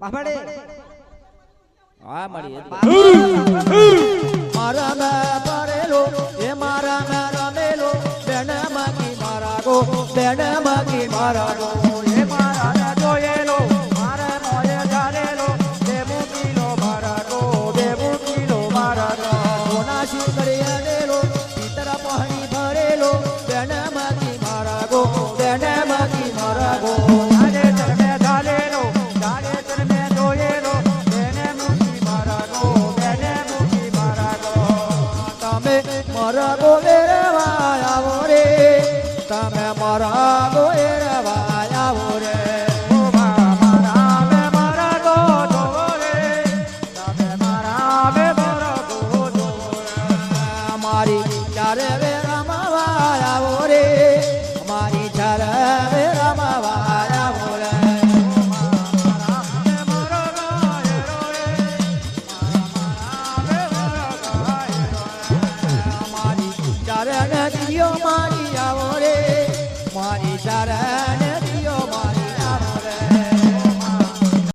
બાબડે હા મળી મારા મે પરેલો એ મારા મે રમેલો બેન માગી મારા ગો બેન માગી મારા ગો એ મારા ને જોયેલો મારે મોયે જાલેલો બે મૂકીલો મારા ગો બે મૂકીલો મારા ગો સોના શીકડી અડેલો ભીતર પાણી ભરેલો બેન માગી મારા ગો બેન માગી મારા ગો આજે ચરમે જાલેલો જાલે ચરમે જોયેલો બેને મૂકી મારા ગો બેને મૂકી મારા ગો તમે મારા ગો વેરવા આવો રે તમે મારા ગો વેરવા આવો રે ઓ મારા મે મારા ગો જોવો રે તમે મારા મે મારા ગો જોવો રે મારી ચારે વેરવા આવો રે મારી ચારે વેરવા આવો રે મારી ચારે નદીઓ મારી આવો રે મારી ચારે